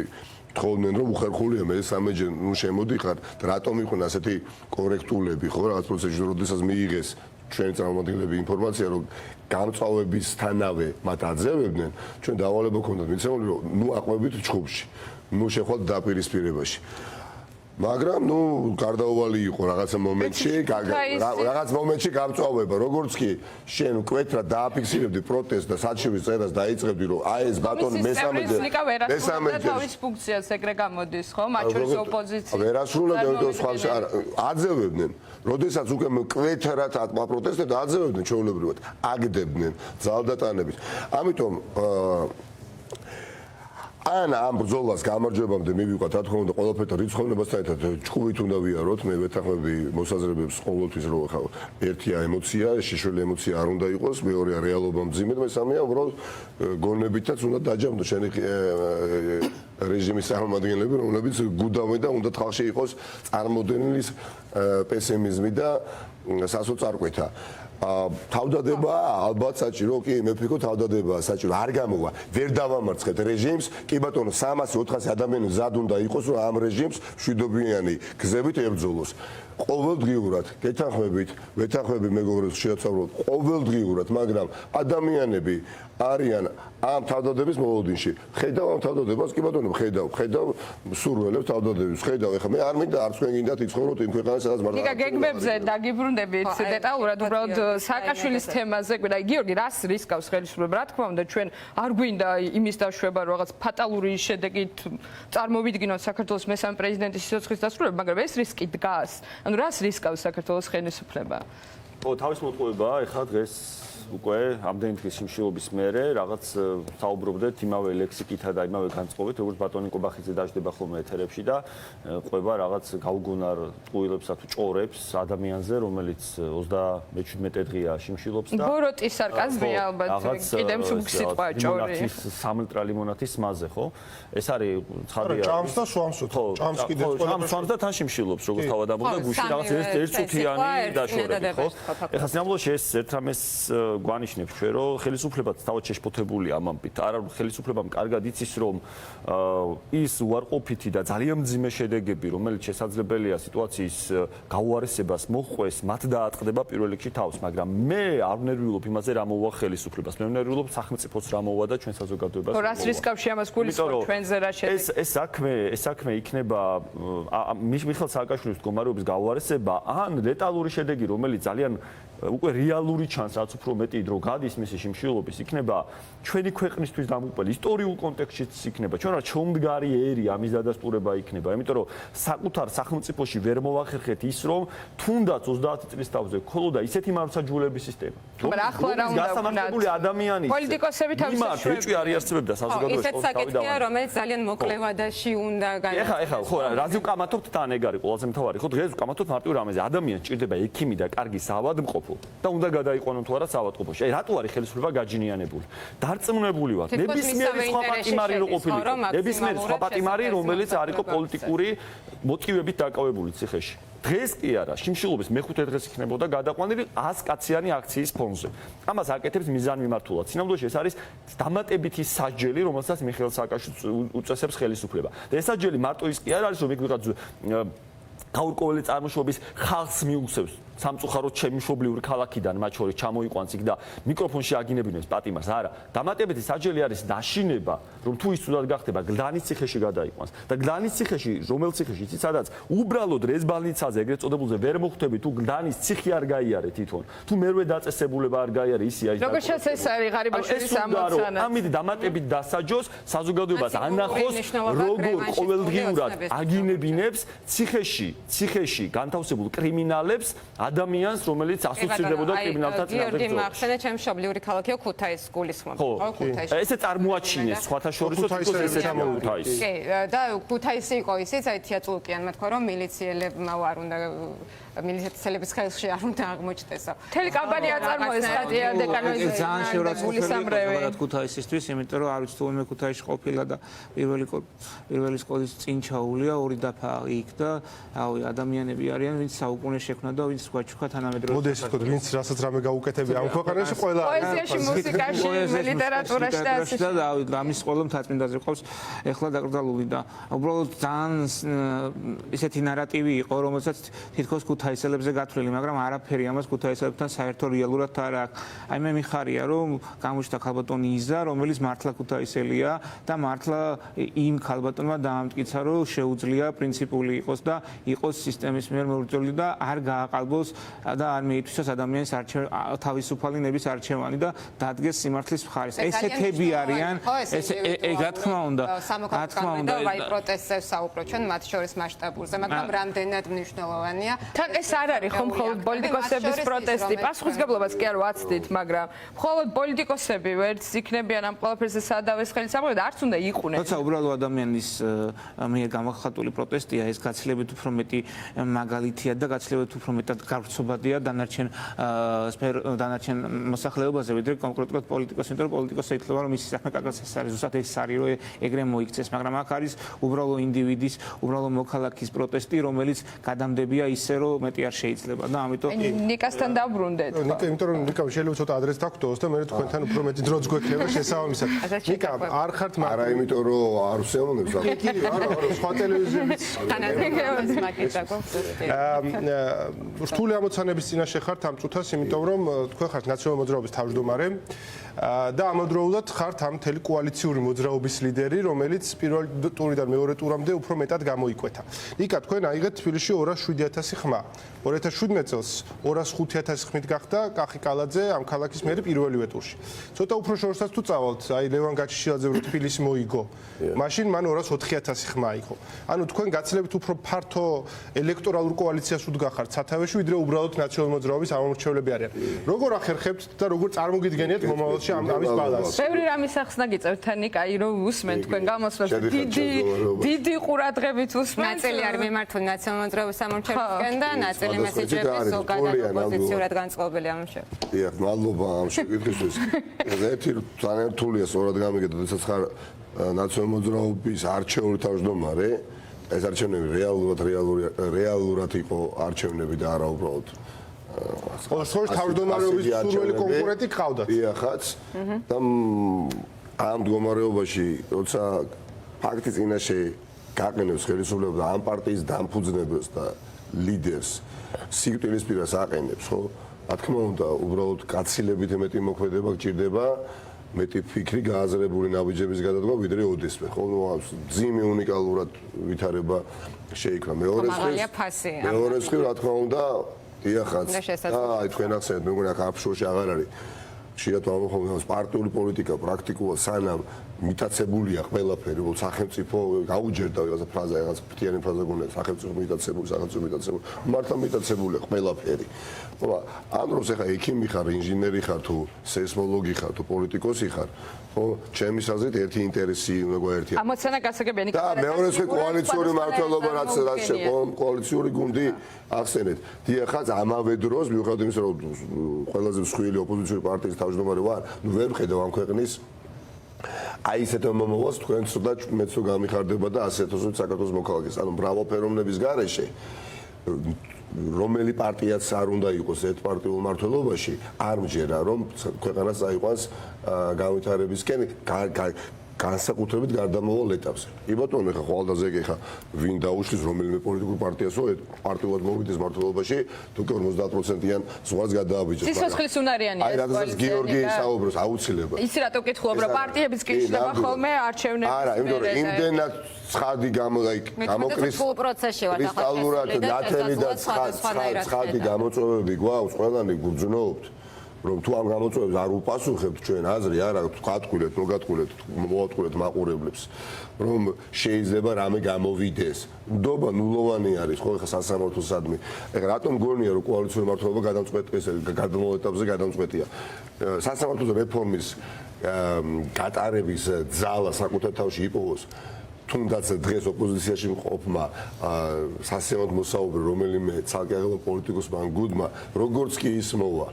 თხოვდნენ რომ უხერხულია მე სამეჯერ ნუ შემოდიხარ და რატომ იყვნენ ასეთი კორექტულები ხო რაღაც პროცესში როდესაც მიიღეს ჩვენი წარმომადგენლები ინფორმაცია რომ გამწვავებისთანავე მათ აძევებდნენ ჩვენ დავალება ქონდათ მიცემული რომ ნუ აყვებით ჩხუბში ნუ შეხვალთ დაპირისპირებაში მაგრამ ნუ გარდაუვალი იყო რაღაცა მომენტში, რაღაც მომენტში გამწვავება, როგორც კი შენ კვეთრად დააფიქსირებდი პროტესტს და საჩივის წერას დაიწყებდი, რომ აი ეს ბატონი მესამე თავის ფუნქციას ეგრე გამოდის, ხო? მათ შორის ოპოზიცია. ვერასრულებდნენ, იმიტომ სხვას აძევებდნენ. როდესაც უკვე კვეთრად აპროტესტებდნენ, აძევებდნენ ჩვეულებრივად, აგდებდნენ ძალდატანებით. ამიტომ ამ ბრძოლას გამარჯვებამდე მივიყვათ, რა თქმა უნდა, ყველაფერთან რიცხოვნებასთან ერთად ჭკუით უნდა ვიაროთ. მე ვეთანხმები მოსაზრებებს ყოველთვის, რომ ხა ერთია ემოცია, შეშლილი ემოცია არ უნდა იყოს, მეორეა რეალობა მძიმე, მესამეა უბრალოდ გონებითაც უნდა დაჯამდო შენი რეჟიმის წარმომადგენლები, რომლებიც გუდავენ და უნდა ხალხში იყოს წარმოდენილის პესიმიზმი და სასოწარკვეთა. თავდადება ალბათ საჭირო, კი მეფიქრო თავდადება საჭირო, არ გამოვა. ვერ დავამარცხეთ რეჟიმს, კი ბატონო 300-400 ადამიანი მზად უნდა იყოს, რომ ამ რეჟიმს მშვიდობიანი გზებით ებრძოლოს. ყოველდღიურად გეთანხმებით, ვეთანხმები მეგობრებს შეაცავლოთ ყოველდღიურად, მაგრამ ადამიანები არიან ამ თავდადების მოლოდინში. ხედავ ამ თავდადებას, კი ბატონო, ხედავ სურველებს თავდადების, ხედავ. ეხლა მე არ მინდა არც თქვენ გინდათ იცხოვროთ იმ ქვეყანაში, სადაც მართლა ნიკა გეგმებზე დაგიბრუნდებით დეტალურად, უბრალოდ სააკაშვილის თემაზე, და გიორგი, რას რისკავს ხელისუფლება? რა თქმა უნდა, ჩვენ არ გვინდა იმის დაშვება, რომ რაღაც ფატალური შედეგით წარმოვიდგინოთ საქართველოს მესამე პრეზიდენტის სიცოცხლის დასრულება, მაგრამ ეს რისკი დგას. ანუ რას რისკავს საქართველოს ხელისუფლება? თავის მოტყუებაა, ეხლა დღეს უკვე ამდენი დღის სიმშილობის მერე რაღაც საუბრობდეთ იმავე ლექსიკითა და იმავე განწყობით, როგორც ბატონი კობახიძე დაждდება ხოლმე ეთერებში და ყვება რაღაც გაუგონარ ტყუილებსა თუ ჭორებს ადამიანზე, რომელიც 37 დღეა სიმშილობს და ბოროტის სარკაზმია ალბათ, კიდევ სიტყვა ჭორი. სამლიტრა ლიმონათის მაზე, ხო? ეს არის ცხადია. ჭამს და სვამს უფრო. ჭამს კიდევ სვამს და თან სიმშილობს, როგორც თავადამორდა გუში რაღაც ერთწუთიანი დაშვერები, ხო? ეხლა სიამოვნოში ეს ერთამეს გვანიშნებს ჩვენ, რომ ხელისუფლებაც თავად შეშფოთებულია ამ ამბით. არა ხელისუფლებამ კარგად იცის, რომ ის უარყოფითი და ძალიან მძიმე შედეგები, რომელიც შესაძლებელია სიტუაციის გაუარესებას მოჰყვეს, მათ დაატყდება პირველ რიგში თავს, მაგრამ მე არ ვნერვიულობ იმაზე, რა მოუვა ხელისუფლებას. მე ვნერვიულობ სახელმწიფოს რა მოუვა და ჩვენ საზოგადოებას. რას რისკავში ამას გულისხმობ ჩვენზე რა შედეგი? ეს საქმე იქნება მიხეილ სააკაშვილის მდგომარეობის გაუარესება ან ლეტალური შედეგი, რომელიც ძალიან უკვე რეალური ჩანს, რაც უფრო მეტი დრო გადის მისი შიმშილობის, იქნება ჩვენი ქვეყნისთვის დამუყველი ისტორიულ კონტექსტშიც იქნება. ჩვენ რა ჩომდგარი ერი ამის დადასტურება იქნება, იმიტომ რომ საკუთარ სახელმწიფოში ვერ მოვახერხეთ ის, რომ თუნდაც 30 წლის თავზე ქოლოდა ისეთი მართლმსაჯულების სისტემა. მაგრამ ახლა რა უნდა გასამართლებული ადამიანი პოლიტიკოსები თავის ეჭვი არ იარსებებდა საზოგადოებაში. ისეთ საკითხია, რომელიც ძალიან მოკლევადაში უნდა ეხლა ხო რაზე ვკამათობთ თან ეგ არის ყველაზე მთავარი. ხო დღეს ვკამათობთ მარტივ რამეზე. ადამიანს ჭირდება ექიმი და კარგი საავადმყოფო და უნდა გადაიყვანონ თუ არა საავადმყოფოში. აი რატო არის ხელისუფლება გაჯინიანებული? დარწმუნებული ვარ, ნებისმიერი სხვა პატიმარი რო ყოფილიყო, ნებისმიერი სხვა პატიმარი, რომელიც არისო პოლიტიკური მოტივებით დაკავებული ციხეში. დღეს კი არა, შიმშილობის მეხუთე დღეს იქნებოდა გადაყვანილი 100 კაციანი აქციის ფონზე. ამას აკეთებს მიზანმიმართულად. სინამდვილეში ეს არის დამატებითი სასჯელი, რომელსაც მიხეილ სააკაშვილს უწესებს ხელისუფლება. და ეს სასჯელი მარტო ის კი არ არის, რომ იქ ვიღაც გაურკვეველი წარმოშობის ხალხს მიუხსევს. სამწუხაროდ ჩემი მშობლიური ქალაქიდან მათ შორის ჩამოიყვანს იქ და მიკროფონში აგინებინებს პატიმარს. არა, დამატებითი სასჯელი არის დაშინება, რომ თუ ის თუდად გახდება გლანის ციხეში გადაიყვანს. და გლანის ციხეში, რომელ ციხეში, იცით სადაც უბრალოდ რეზბალნიცაზე ეგრეთ წოდებულზე ვერ მოხვდები, თუ გლანის ციხე არ გაიარე თვითონ. თუ მერვე დაწესებულება არ გაიარე, ისი არის. როგორ შეიძლება ეს არის ღარიბაშვილის ამოცანა? ამით დამატებით დასაჯოს საზოგადოებას ანახოს, როგორ ყოველდღიურად აგინებინებს ციხეში განთავსებულ კრიმინალებს ადამიანს, რომელიც ასოცირდებოდა კრიმინალთან წინააღმდეგ. გიორგი მახსენე, ჩემი მშობლიური ქალაქია ქუთაისს გულისხმობ. ხო, ქუთაისში. ესე წარმოაჩინეს სხვათა შორის ესეთი ქუთაისი. კი, და ქუთაისი იყო ისიც, აი თიაწულკიანმა თქვა, რომ მილიციელებმა არ უნდა მილიციელების ხელში არ უნდა აღმოჩნდესო. მთელი კამპანია წარმოეს სტატია დეკანონიზაციის ძალიან შეურაცხყოფილია ქუთაისისთვის, იმიტომ რომ არ ვიცი თუ მე ქუთაისში ყოფილა და პირველი სკოლის წინ ჩაულია, ორი დაფა იქ და რავი ადამიანები არიან, ვინც საუკუნე შექმნა და ვინც სხვა ჭუქა თანამედროვე მოდი ესე ვთქვათ, ვინც რასაც რამე გაუკეთებია ამ ქვეყანაში ყველა პოეზიაში, მუსიკაში, ლიტერატურაში და ასე და ამის ყველა მთაწმინდაზე ყავს ეხლა დაკრძალული და უბრალოდ ძალიან ისეთი ნარატივი იყო, რომელსაც თითქოს ქუთაისელებზე გათვლილი, მაგრამ არაფერი ამას ქუთაისელებთან საერთო რეალურად არ აქვს. აი მე მიხარია, რომ გამოჩნდა ქალბატონი იზა, რომელიც მართლა ქუთაისელია და მართლა იმ ქალბატონმა დაამტკიცა, რომ შეუძლია პრინციპული იყოს და იყოს სისტემის მიერ მორწული და არ გააყალბოს და არ მიითვისოს ადამიანის თავისუფალი ნების არჩევანი და დადგეს სიმართლის მხარეს. ესეთები არიან, რა თქმა უნდა, ვაი პროტესტებს საუბრობ ჩვენ მათ შორის მასშტაბურზე, მაგრამ რამდენად მნიშვნელოვანია. თან ეს არ არის ხო მხოლოდ პოლიტიკოსების პროტესტი, პასუხისგებლობას კი არ ვაცდით, მაგრამ მხოლოდ პოლიტიკოსები ვერც იქნებიან ამ ყველაფერზე სადავეს ხელისამღერად და არც უნდა იყვნენ. თორსა უბრალო ადამიანის მიერ გამოხატული პროტესტია, ეს გაცილებით უფრო მეტი მაგალითია და გაცილებით უფრო მეტად გავრცობადია დანარჩენ მოსახლეობაზე, ვიდრე კონკრეტულად პოლიტიკოსი, იმიტომ რომ პოლიტიკოსი ითვლება, რომ მისი საქმე კაკას ეს არის, ზუსტად ეს არის, რომ ეგრე მოიქცეს, მაგრამ აქ არის უბრალო ინდივიდის, უბრალო მოქალაქის პროტესტი, რომელიც გადამდებია ისე, რომ მეტი არ შეიძლება და ამიტომ ნიკასთან დაბრუნდეთ. ნიკა, იმიტომ რომ ნიკა შეიძლება ცოტა ადრეს დაგხვდოს და მე თქვენთან უფრო მეტი დროც გვექნება შესაბამისად. ნიკა, არ ხართ არა, იმიტომ რომ არ ვსეამონებს ახლა. კი, არა, სხვა ტელევიზიებიც. რთული ამოცანების წინაშე ხართ ამ წუთას, იმიტომ რომ თქვენ ხართ ნაციონალური მოძრაობის თავმჯდომარე და ამავდროულად ხართ ამ მთელი კოალიციური მოძრაობის ლიდერი, რომელიც პირველ ტურიდან მეორე ტურამდე უფრო მეტად გამოიკვეთა. ნიკა, თქვენ აიღეთ თბილისში 207,000 ხმა. 2017 წელს 205,000 ხმით გახდა კახი კალაძე ამ ქალაქის მერი პირველივე ტურში. ცოტა უფრო შორსაც თუ წავალთ, აი ლევან გაჩიშილაძე რო თბილისი მოიგო, მაშინ მან 204,000 ხმა იყო. ანუ თქვენ გაცილებით უფრო ფართო ელექტორალურ კოალიციას უდგახართ სათავეში, ვიდრე უბრალოდ ნაციონალური მოძრაობის ამომრჩევლები არიან. როგორ ახერხებთ და როგორ წარმოგიდგენიათ მომავალში ამის ბალანსს? ბევრი რამის ახსნა გიწევთ თანიკა, აი რომ უსმენთ თქვენ გამოსვლას დიდი ყურადღებით უსმენთ. ნაწილი არ მიმართული ნაციონალური მოძრაობის ამომრჩევლებისგან და ნაწილი მესეჯები ზოგადად ოპოზიციურად განწყობილი ამომრჩევლები. დიახ, მადლობა ამ შეკითხვისთვის. ერთი ძალიან რთულია სწორად გამიგეთ, როდესაც ხარ ნაციონალური მოძრაობის არჩეული თავმჯდომარე, ეს არჩევნები რეალურად იყო არჩევნები და არა უბრალოდ ხო, თავმჯდომარეობის სურვილი კონკურენტი გყავდათ. დიახაც. და ამ მდგომარეობაში, როცა ფაქტის წინაშე გაყენებს ხელისუფლება და ამ პარტიის დამფუძნებელს და ლიდერს სიკვდილისპირას აყენებს, ხო? რა თქმა უნდა, უბრალოდ გაცილებით მეტი მოქმედება გჭირდება, მეტი ფიქრი, გააზრებული ნაბიჯების გადადგმა, ვიდრე ოდესმე, ხო? ძიმე უნიკალურად ვითარება შეიქმნა. მეორე მხრივ, რა თქმა უნდა, დიახაც. და აი თქვენ ახსენეთ, მე მგონი აქ აფშორში აღარ არის. შეიძლება ამოხმოს პარტიული პოლიტიკა პრაქტიკულად სანამ მიტაცებულია ყველაფერი, რომ სახელმწიფო გაუჯერდა რაღაცა ფრაზა, რაღაც ფრთიანი ფრაზა გონია, სახელმწიფო მიტაცებული. მართლა მიტაცებულია ყველაფერი. ხო, ამ დროს ახლა ექიმი ხარ, ინჟინერი ხარ თუ სეისმოლოგი ხარ თუ პოლიტიკოსი ხარ, ხო, ჩემი აზრით ერთი ინტერესი უნდა გვაერთია. ამოცანა გასაგებიანი. და მეორე კოალიციური მართლობა რაც კოალიციური გუნდი ახსენეთ. დიახაც, ამავე დროს მიუხედავად იმისა, რომ ყველაზე მსხვილი ოპოზიციური პარტიის თავმჯდომარე ვარ, ნუ ვერ ვხედავ ამ ქვეყნის აი ესეთ მომავალს თქვენ ცოტა მეც რო გამიხარდება და ასეთოსო საქართველოს მოქალაქეს, ანუ მრავალფეროვნების გარეშე რომელი პარტიაც არ უნდა იყოს ერთპარტიულ მმართველობაში, არ მჯერა რომ ქვეყანას წაიყვანს განვითარებისკენ განსაკუთრებით გარდამავალ ეტაპზე. კი ბატონო, ხა ხვალდაზე ხა ვინ დაუშლის რომელიმე პოლიტიკურ პარტიასო პარტიულად მოვიდეს მმართველობაში, თუ კი 50%-იან ზღვას გადააბიჯოს. სიცოცხლის უნარიანია ეს კოალიცია. აი, გიორგი საუბრობს, აუცილებლად. ის რატო კითხულობ, რომ პარტიებიც კი შეიძლება ხოლმე არჩევნებს. არა, იმიტომ რომ იმდენად ცხადი გამოკრის პროცესში ვარ ახლა. კრისტალურად ნათელი და ცხადი გამოწვევები გვაქვს, ყველანი გძნობთ. რომ თუ ამ გამოწვევებს არ უპასუხებთ ჩვენ აზრი არა გათქვილეთ, მოგათქვილეთ, მოვათქვილეთ მაყურებლებს, რომ შეიძლება რამე გამოვიდეს. ნდობა ნულოვანი არის, ხო, ხა სასამართლოსადმი. ეხლა რატომ გონია რომ კოალიციური მმართველობა გადამოვალ ეტაპზე გადამწყვეტია. სასამართლოს რეფორმის გატარების ძალა საკუთარ თავში იპოვოს. თუნდაც დღეს ოპოზიციაში მყოფმა სასამართლო მოსაუბრე რომელიმე ცალკე პოლიტიკოსმა გუნდმა როგორც კი ის მოვა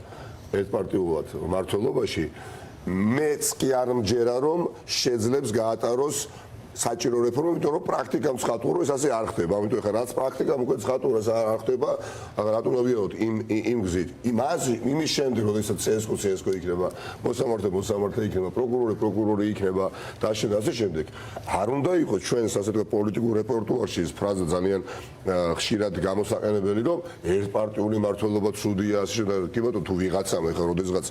ერთპარტიულად მმართველობაში მეც კი არ მჯერა რომ შეძლებს გაატაროს საჭირო რეფორმა, იმიტომ რომ პრაქტიკამ ცხადყურო ეს ასე არ ხდება. ამიტომ ეხლა რაც პრაქტიკამ უკვე ცხადყურას არ ხდება, რატომ ავიაოთ იმ გზით. იმის შემდეგ, როდესაც CSGO იქნება, მოსამართლე იქნება, პროკურორი იქნება და ასე შემდეგ. არ უნდა იყოს ჩვენს ასე თქვა პოლიტიკურ რეპერტუარში ეს ფრაზა ძალიან ხშირად გამოსაყენებელი, რომ ერთპარტიული მმართველობა ცუდია, ასე შემდეგ. კი ბატონო, თუ ვიღაცამ ეხლა როდესაც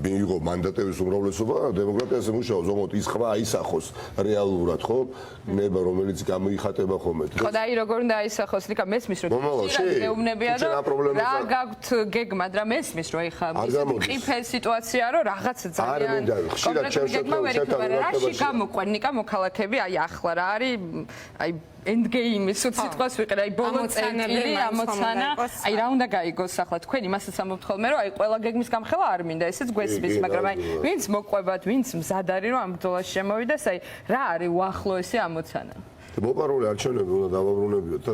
მიიღო მანდატების უმრავლესობა, დემოკრატიაზე მუშაობს, ზოგადად ის ხმა აისახოს რეალურად, ხო? ნება რომელიც გამოიხატება ხოლმე. ხო და აი როგორ უნდა აისახოს, ნიკა მესმის რომ მეუბნებია რომ რა გაქვთ გეგმა, და მესმის რომ ეხა მყიფე სიტუაცია რომ რაღაც ძალიან რაში გამოყვან ნიკა მოქალაქეები აი ახლა რა არის აი endgame-ის სიტყვას ვიყიდე, აი ბოლო წელი ამოცანა, აი რა უნდა გაიგოს ახლა თქვენ იმასაც ამბობთ ხოლმე რომ აი ყველა გეგმის გამხელა არ მინდა, ესეც გვესმის, მაგრამ აი ვინც მოყვებათ, ვინც მზად არის რომ ამ ბრძოლაში შემოვიდეს, აი რა არის უახლოესი ამოცანა? მოპარული არჩევნები უნდა დავაბრუნებიოთ და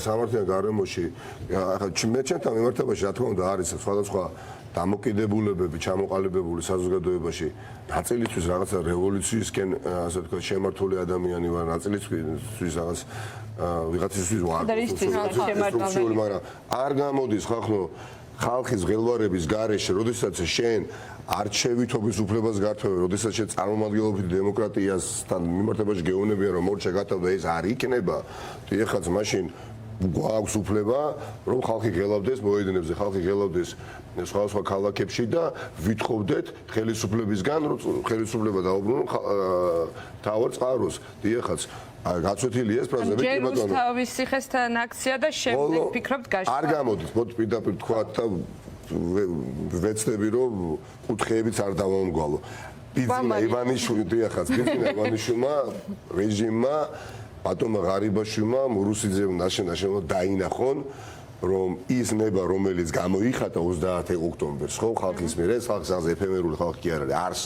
სამართლიან გარემოში ახლა მე ჩემთან მიმართებაში რა თქმა უნდა არის სხვადასხვა დამოკიდებულებები ჩამოყალიბებული საზოგადოებაში ნაწილისთვის რაღაცა რევოლუციისკენ ასე ვთქვათ შემართული ადამიანი ვარ ნაწილისთვის რაღაც ვიღაცისთვის შემართული მაგრამ არ გამოდის ხახნო ხალხის ღელვარების გარეშე როდესაც შენ არჩევითობის უფლებას გართხოვე, როდესაც შენ წარმომადგენლობითი დემოკრატიასთან მიმართებაში გეუბნებიან რომ მორჩა გათავდა ეს არ იქნება, ეხლაც მაშინ გვაქვს უფლება რომ ხალხი ღელავდეს მოედნებზე, ხალხი ღელავდეს სხვადასხვა ქალაქებში და ვითხოვდეთ ხელისუფლებისგან რომ ხელისუფლება დაუბრუნონ თავარ წყაროს. ეხლაც გაცვეთილი ეს პროზები კი ბატონო. ჯერუსთავის ციხესთან აქცია და შემდეგ ფიქრობთ გაშლა. არ გამოდის, მოდი პირდაპირ თქვა და ვეცდები რომ კუთხეებიც არ დავამგვალო. ბიძინა ივანიშვილმა რეჟიმმა ბატონმა ღარიბაშვილმა მურუსიძემ ნაშენმა დაინახონ რომ ის ნება რომელიც გამოიხატა 30 ოქტომბერს ხო ხალხის მიერ ეს ხალხი ზაზე ეფემერული ხალხი კი არ არის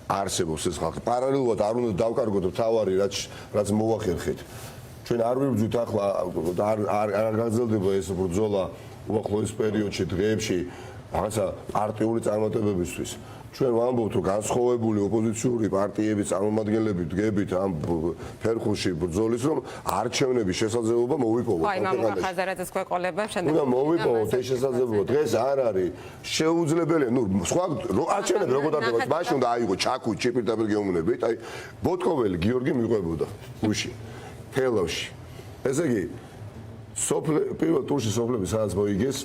არსებობს ეს ხალხი პარალელურად არ უნდა დავკარგოთ თავარი რაც მოვახერხეთ ჩვენ არ ვიბრძვით ახლა არ გაგრძელდება ეს ბრძოლა უახლოეს პერიოდში დღეებში რაღაცა პარტიული წარმატებებისთვის ჩვენ ვამბობთ რომ განსხვავებული ოპოზიციური პარტიების წარმომადგენლები დგებით ამ ფერხულში ბრძოლის რომ არჩევნების შესაძლებლობა მოვიპოვოთ. აი მამუკა ხაზარაძეს გვეყოლება შემდეგ. უნდა მოვიპოვოთ ეს შესაძლებლობა. დღეს არ არის შეუძლებელია. ნუ სხვა არჩევნები როგორ დარჩება? მაშინ უნდა აიღო ჩაკუჩი პირდაპირ გეუბნებით. აი ბოტკოველი გიორგი მიყვებოდა გუში. თელავში. ესე იგი პირველ ტურში სოფლები სადაც მოიგეს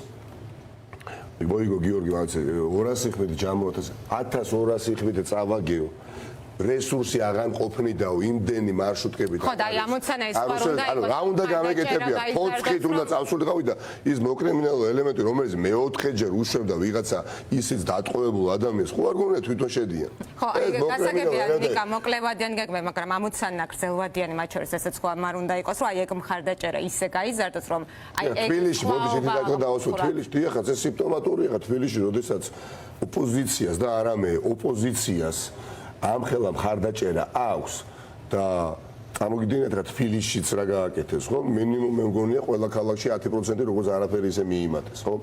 მოიგო გიორგი მაცე 200 ხმით ჯამოთას 1200 ხმით წავაგეო რესურსი აღარ ყოფნიდაო იმდენი მარშრუტკებით ხო და აი ამოცანა ეს სხვა უნდა იყოს რა უნდა გამეკეთებია ფოცხით უნდა წავსულიყავი და ის მოკრიმინალო ელემენტი რომელიც მეოთხეჯერ უშვებდა ვიღაცა ისიც დატყვევებულ ადამიანს ხო არ გონია თვითონ შედიან ხო აი გასაგებია ნიკა მოკლევადიანი გეგმე მაგრამ ამოცანა გრძელვადიანი მათ შორის ესეც ხო არ უნდა იყოს რომ აი ეგ მხარდაჭერა ისე გაიზარდოს რომ აი ეგ თბილისში მოდი შეიძლება დავასვათ თბილისში დიახაც ეს სიმპტომატურია თბილისში როდესაც ოპოზიციას და არამე ოპოზიციას ამ ხელა მხარდაჭერა აქვს და წარმოგიდგენთ რა თბილისშიც რა გააკეთეს ხო მინიმუმ მე მგონია ყველა ქალაქში 10% როგორც არაფერი ისე მიიმატეს ხო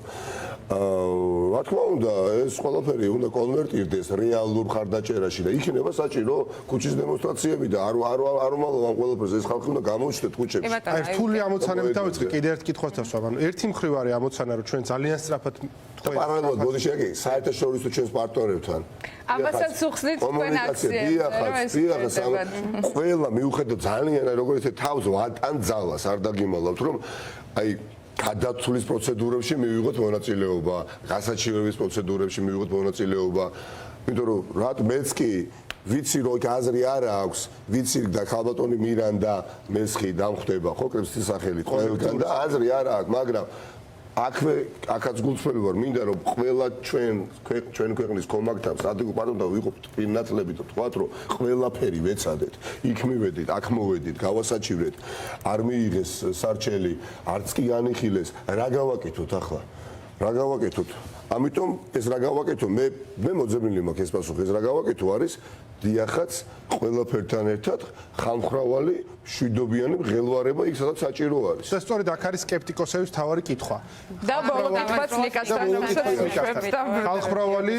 რა თქმა უნდა ეს ყველაფერი უნდა კონვერტირდეს რეალურ მხარდაჭერაში და იქნება საჭირო ქუჩის დემონსტრაციები და არ უმალო ამ ყველაფერს ეს ხალხი უნდა გამოუჩნდეთ ქუჩებში აი რთული ამოცანებით დავიწყე კიდე ერთ კითხვას დავსვამ ანუ ერთი მხრივ არის ამოცანა რომ ჩვენ ძალიან სწრაფად პარალელურად მოდი შეგი საერთაშორისო ჩვენს პარტნიორებთან ამასაც უხსნით თქვენ აქციებს ყველა მიუხედავად ძალიან როგორც თავს ვატან ძალას არ დაგიმალავთ რომ აი გადაცვლის პროცედურებში მივიღოთ მონაწილეობა, გასაჩივრების პროცედურებში მივიღოთ მონაწილეობა. იმიტომ რომ რა მეც კი ვიცი რომ აზრი არ აქვს, ვიცი და ხალბატონი მირანდა მესხი დამხვდება ხო კრებსის სახელით ყველგან და აზრი არ აქვს, მაგრამ აქვე აქაც გულწრფელი ვარ, მინდა რომ ყველა ჩვენ ქვეყნის კომაქტებს ადეკო პარტნიორთა ვიყოთ პირნათლებით თქვათ რომ ყველაფერი ვეცადეთ, იქ მივედით, აქ მოვედით, გავასაჩივრეთ, არ მიიღეს სარჩელი, არც კი განიხილეს, რა გავაკეთოთ ახლა? რა გავაკეთოთ? ამიტომ ეს რა გავაკეთო? მე მოძებნილი მაქვს ეს პასუხი, ეს რა გავაკეთო არის დიახაც ყველაფერთან ერთად ხალხმრავალი შვიდობიანი მღელვარება იქ სადაც საჭირო არის. და სწორედ აქ არის სკეპტიკოსების თავარი კითხვა. და ბოლო კითხვაც ლიკასთან ხალხმრავალი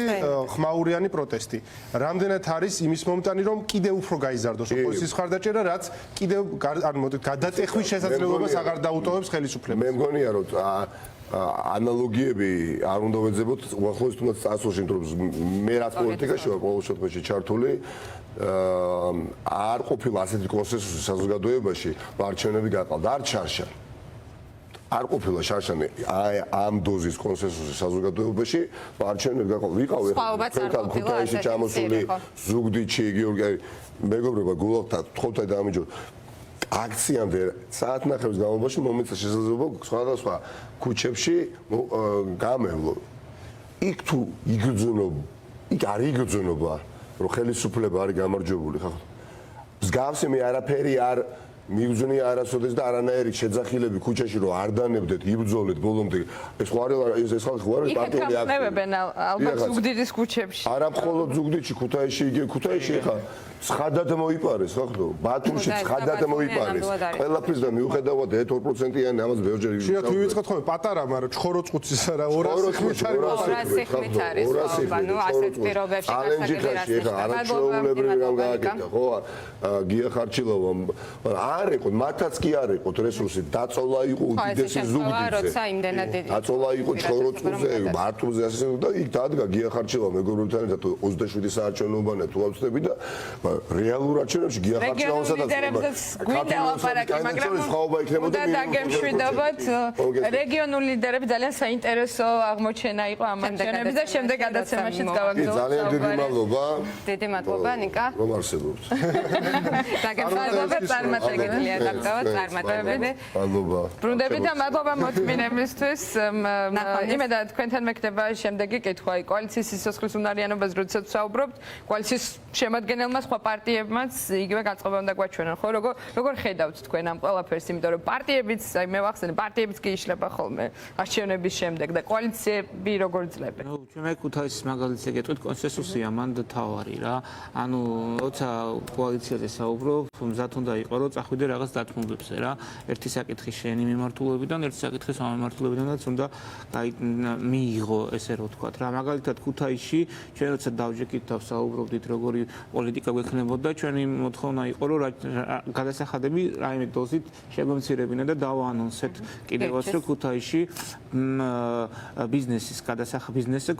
ხმაურიანი პროტესტი. რამდენად არის იმის მომტანი, რომ კიდევ უფრო გაიზარდოს ოპოზიციის მხარდაჭერა, რაც კიდევ გადატეხვის შესაძლებლობას აღარ დაუტოვებს ხელისუფლებას. მე მგონია რომ ანალოგიები არ უნდა ვეძებოთ უახლოეს თუნდაც წასულში, იმიტომ რომ მე რაც პოლიტიკაში ვარ ყოველ შემთხვევაში ჩართული არ ყოფილა ასეთი კონსენსუსი საზოგადოებაში, არჩევნები გაყალდა, არ ჩარშა. არ ყოფილა შარშანი ამ დოზის კონსენსუსი საზოგადოებაში, არჩევნები გაყალდა. ვიყავ ეხლა ქუთაისში ჩამოსული ზუგდიდში, გიორგი, მეგობრებო, გულობთ თხოვთ და ამიჯო აქციამდე საათნახევრის განმავლობაში მომეცა შესაძლებლობა სხვადასხვა ქუჩებში გამევლო. იქ თუ იქ არ იგრძნობა, რომ ხელისუფლება არის გამარჯვებული, ხახ. მსგავსი მე არაფერი არ მიგძნია არასოდეს და არანაირი შეძახილები ქუჩაში რომ არ დანებდეთ, იბრძოლეთ ბოლომდე. ეს ეს ხალხი ვარ პარტიული აქცია. ალბათ ზუგდიდის ქუჩებში. არა მხოლოდ ზუგდიდში, ქუთაისში, იგივე ქუთაისში ხა ცხადად მოიპარეს, ხო ხო? ბათუმში ცხადად მოიპარეს. ყველაფრისგან მიუხედავად 1-2%-იანი ამას ბევრჯერ იგივე. შეიძლება ვივიწყოთ ხოლმე პატარა, მაგრამ 400 არა 200 ხმით არის. 200 ანუ ასეთ პირობებში გასაგები ხა არაჩვეულებრივი რამ გააკეთა, ხო? გია ხარჩილოვამ არ ეკოთ, მათაც კი არ ეკოთ რესურსი, დაწოლა იყო უდიდესი ზუგდიდზე. დაწოლა იყო 400-ზე, ბათუმზე ასე და იქ დადგა გია ხარჩილოვა მეგობრებთან ერთად 27 საარჩევნო უბანე თუ ავწდები და რეალურ არჩევნებში გია ხარჩილოვასა და გვინდა ლაპარაკი, მაგრამ უნდა დაგემშვიდობოთ რეგიონულ ლიდერები ძალიან საინტერესო აღმოჩენა იყო ამ არჩევნების და შემდეგ გადაცემაშიც გავაგზავნოთ. ძალიან დიდი მადლობა. დიდი მადლობა ნიკა. რომ არსებობთ. დაგემშვიდობოთ წარმატებითია დაგწევათ წარმატებები. მადლობა. ბრუნდებით და მადლობა მოწმინებისთვის. იმედად თქვენთან მეკდება შემდეგი კითხვა. კოალიციის სიცოცხლის უნარიანობაზე როდესაც ვსაუბრობთ, კოალიციის შემადგენელმა სხვა პარტიებმაც იგივე გაწყობა უნდა გვაჩვენონ, ხო? როგორ ხედავთ თქვენ ამ ყველაფერს, იმიტომ რომ პარტიებიც, აი მე ვახსენე, პარტიებიც კი იშლება ხოლმე არჩევნების შემდეგ და კოალიციები როგორ ძლებენ? ნუ ჩვენ ქუთაისის მაგალითზე გეტყვით, კონსენსუსია მანდ თავარი რა. ანუ როცა კოალიციაზე საუბრობ, მზად უნდა იყო რომ წახვიდე რაღაც დათმობებზე რა. ერთი საკითხი შენი მიმართულებიდან, ერთი საკითხი სხვა მიმართულებიდანაც უნდა მიიღო, ესე რომ ვთქვათ რა. მაგალითად ქუთაისში ჩვენ როცა დავჯექით და ვსაუბრობდით როგორი პოლიტიკა გვექნებოდა, ჩვენი მოთხოვნა იყო რომ გადასახადები რაიმე დოზით შეგვემცირებინა და დავაანონსეთ კიდევაც რომ ქუთაისში ბიზნესის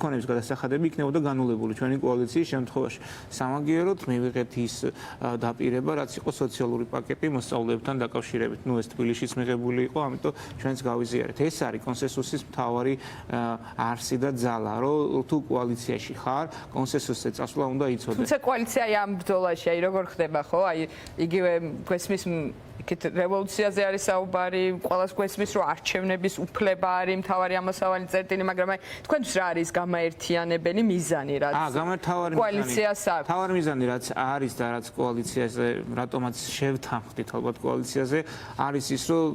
ქონების გადასახადები იქნებოდა განულებული ჩვენი კოალიციის შემთხვევაში. სამაგიეროდ მივიღეთ ის დაპირება, რაც იყო სოციალური პაკეტი მოსწავლეებთან დაკავშირებით. ნუ ეს თბილისშიც მიღებული იყო, ამიტომ ჩვენც გავიზიარეთ. ეს არის კონსენსუსის მთავარი არსი და ძალა, რომ თუ კოალიციაში ხარ, კონსენსუსზე წასვლა უნდა იცოდე. თუმცა კოალიცია ამ ბრძოლაში, აი როგორ ხდება, ხო? აი იგივე გვესმის იქით რევოლუციაზე არის საუბარი, ყველას გვესმის რომ არჩევნების უფლება არის მთავარი ამოსავალი წერტილი, მაგრამ აი თქვენთვის რა არის გამაერთიანებელი მიზანი, რაც კოალიციას აქვს? თავარი მიზანი რაც არის და რაც კოალიციაზე, რატომაც შევთანხმდით ალბათ კოალიციაზე, არის ის რომ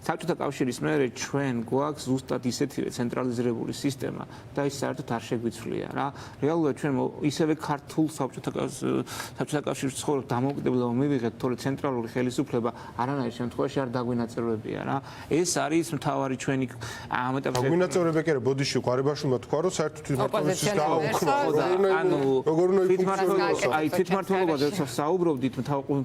საბჭოთა კავშირის მერე ჩვენ გვაქვს ზუსტად ისეთივე ცენტრალიზირებული სისტემა და ის საერთოდ არ შეგვიცვლია რა. რეალურად ჩვენ ისევე ქართულ საბჭოთა კავშირის ცხოვრობ დამოუკიდებლობა მივიღეთ, თორე ცენტრალური ხელისუფლება არანაირ შემთხვევაში არ დაგვინაწევრებია რა. ეს არის მთავარი ჩვენი ამ ეტაპზე. დაგვინაწევრებია კი არა, ბოდიში ყარებაშვილმა თქვა რომ საერთოდ თვითმართველობის დააუქმა. აი თვითმართველობაზე როცა საუბრობდით,